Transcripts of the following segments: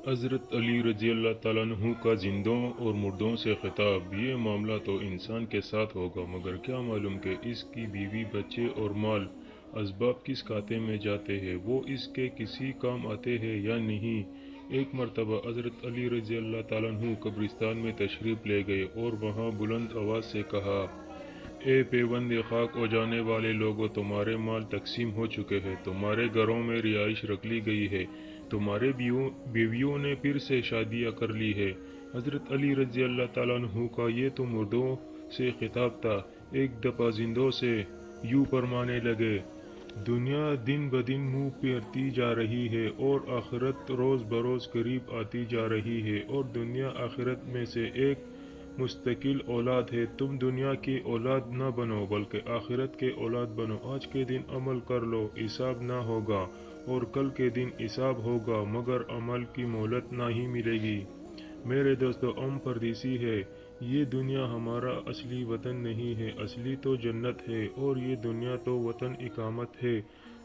حضرت علی رضی اللہ تعالیٰ عنہ کا زندوں اور مردوں سے خطاب۔ یہ معاملہ تو انسان کے ساتھ ہوگا، مگر کیا معلوم کہ اس کی بیوی، بچے اور مال اسباب کس کھاتے میں جاتے ہیں، وہ اس کے کسی کام آتے ہیں یا نہیں۔ ایک مرتبہ حضرت علی رضی اللہ تعالیٰ عنہ قبرستان میں تشریف لے گئے اور وہاں بلند آواز سے کہا: اے پیوند خاک ہو جانے والے لوگوں، تمہارے مال تقسیم ہو چکے ہیں، تمہارے گھروں میں رہائش رکھ لی گئی ہے، تمہارے بیویوں نے پھر سے شادیاں کر لی ہے۔ حضرت علی رضی اللہ تعالیٰ عنہ کا یہ تو مردوں سے خطاب تھا۔ ایک دفعہ زندوں سے یوں فرمانے لگے: دنیا دن بدن منہ پھیرتی جا رہی ہے اور آخرت روز بروز قریب آتی جا رہی ہے، اور دنیا آخرت میں سے ایک مستقل اولاد ہے۔ تم دنیا کی اولاد نہ بنو بلکہ آخرت کے اولاد بنو۔ آج کے دن عمل کر لو، حساب نہ ہوگا، اور کل کے دن حساب ہوگا، مگر عمل کی مہلت نہ ہی ملے گی۔ میرے دوستو، ہم پردیسی ہے۔ یہ دنیا ہمارا اصلی وطن نہیں ہے، اصلی تو جنت ہے، اور یہ دنیا تو وطن اقامت ہے۔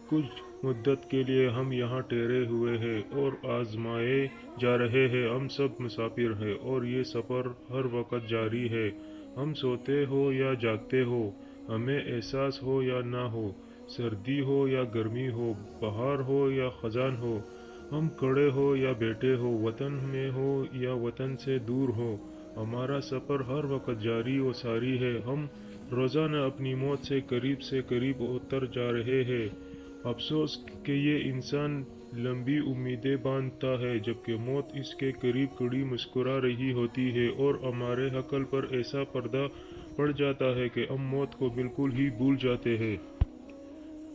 کچھ مدت کے لیے ہم یہاں ٹھہرے ہوئے ہیں اور آزمائے جا رہے ہیں۔ ہم سب مسافر ہیں اور یہ سفر ہر وقت جاری ہے۔ ہم سوتے ہو یا جاگتے ہو، ہمیں احساس ہو یا نہ ہو، سردی ہو یا گرمی ہو، بہار ہو یا خزاں ہو، ہم کھڑے ہو یا بیٹھے ہو، وطن میں ہو یا وطن سے دور ہو، ہمارا سفر ہر وقت جاری و ساری ہے۔ ہم روزانہ اپنی موت سے قریب اتر جا رہے ہیں۔ افسوس کہ یہ انسان لمبی امیدیں باندھتا ہے، جبکہ موت اس کے قریب کھڑی مسکرا رہی ہوتی ہے، اور ہمارے عقل پر ایسا پردہ پڑ جاتا ہے کہ ہم موت کو بالکل ہی بھول جاتے ہیں۔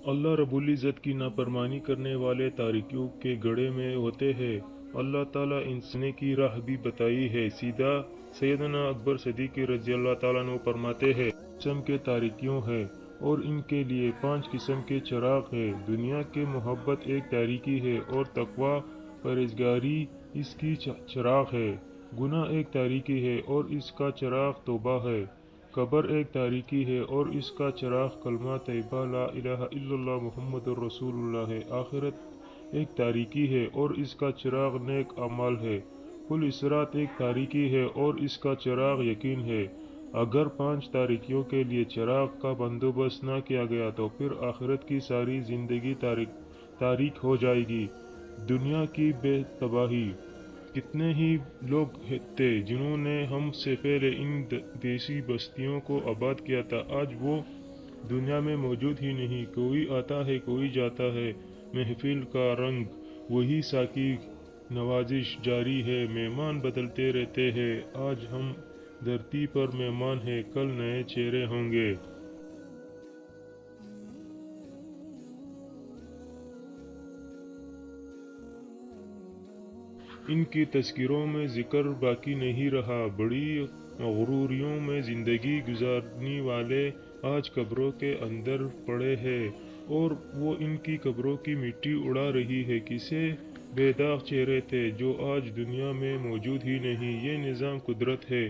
اللہ رب العزت کی نافرمانی کرنے والے تاریکیوں کے گڑھے میں ہوتے ہیں۔ اللہ تعالیٰ انسان کی راہ بھی بتائی ہے۔ سیدنا اکبر صدیق رضی اللہ تعالیٰ عنہ فرماتے ہیں: قسم کے تاریکیوں ہیں اور ان کے لیے 5 قسم کے چراغ ہیں۔ دنیا کی محبت ایک تاریکی ہے اور تقویٰ پرہیزگاری اس کی چراغ ہے۔ گناہ ایک تاریکی ہے اور اس کا چراغ توبہ ہے۔ قبر ایک تاریکی ہے اور اس کا چراغ کلمہ طیبہ لا الہ الا اللہ محمد الرسول اللہ ہے۔ آخرت ایک تاریکی ہے اور اس کا چراغ نیک اعمال ہے۔ پل صراط ایک تاریکی ہے اور اس کا چراغ یقین ہے۔ اگر 5 تاریکیوں کے لیے چراغ کا بندوبست نہ کیا گیا تو پھر آخرت کی ساری زندگی تاریک ہو جائے گی۔ دنیا کی بے تباہی۔ کتنے ہی لوگ تھے جنہوں نے ہم سے پہلے ان دیسی بستیوں کو آباد کیا تھا، آج وہ دنیا میں موجود ہی نہیں۔ کوئی آتا ہے، کوئی جاتا ہے، محفل کا رنگ وہی، ساقی نوازش جاری ہے، مہمان بدلتے رہتے ہیں۔ آج ہم دھرتی پر مہمان ہیں، کل نئے چہرے ہوں گے۔ ان کی تذکروں میں ذکر باقی نہیں رہا۔ بڑی مغروریوں میں زندگی گزارنے والے آج قبروں کے اندر پڑے ہیں اور وہ ان کی قبروں کی مٹی اڑا رہی ہے۔ کسے بے داغ چہرے تھے جو آج دنیا میں موجود ہی نہیں۔ یہ نظام قدرت ہے،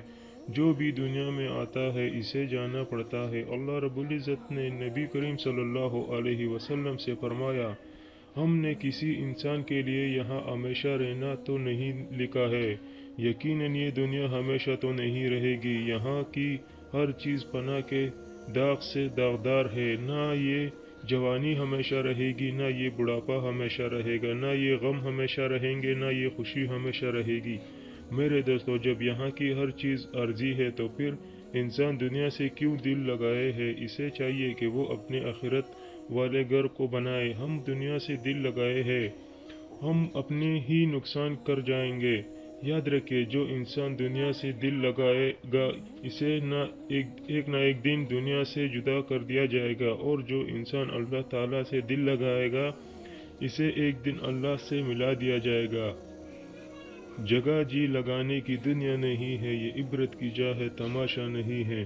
جو بھی دنیا میں آتا ہے اسے جانا پڑتا ہے۔ اللہ رب العزت نے نبی کریم صلی اللہ علیہ وسلم سے فرمایا: ہم نے کسی انسان کے لیے یہاں ہمیشہ رہنا تو نہیں لکھا ہے۔ یقیناً یہ دنیا ہمیشہ تو نہیں رہے گی۔ یہاں کی ہر چیز پناہ کے داغ سے داغدار ہے۔ نہ یہ جوانی ہمیشہ رہے گی، نہ یہ بڑھاپا ہمیشہ رہے گا، نہ یہ غم ہمیشہ رہیں گے، نہ یہ خوشی ہمیشہ رہے گی۔ میرے دوستو، جب یہاں کی ہر چیز عارضی ہے تو پھر انسان دنیا سے کیوں دل لگائے ہے؟ اسے چاہیے کہ وہ اپنے آخرت والے گھر کو بنائے۔ ہم دنیا سے دل لگائے ہیں، ہم اپنے ہی نقصان کر جائیں گے۔ یاد رکھیے، جو انسان دنیا سے دل لگائے گا اسے ایک نہ ایک دن دنیا سے جدا کر دیا جائے گا، اور جو انسان اللہ تعالیٰ سے دل لگائے گا اسے ایک دن اللہ سے ملا دیا جائے گا۔ جگہ جی لگانے کی دنیا نہیں ہے، یہ عبرت کی جا ہے، تماشا نہیں ہے۔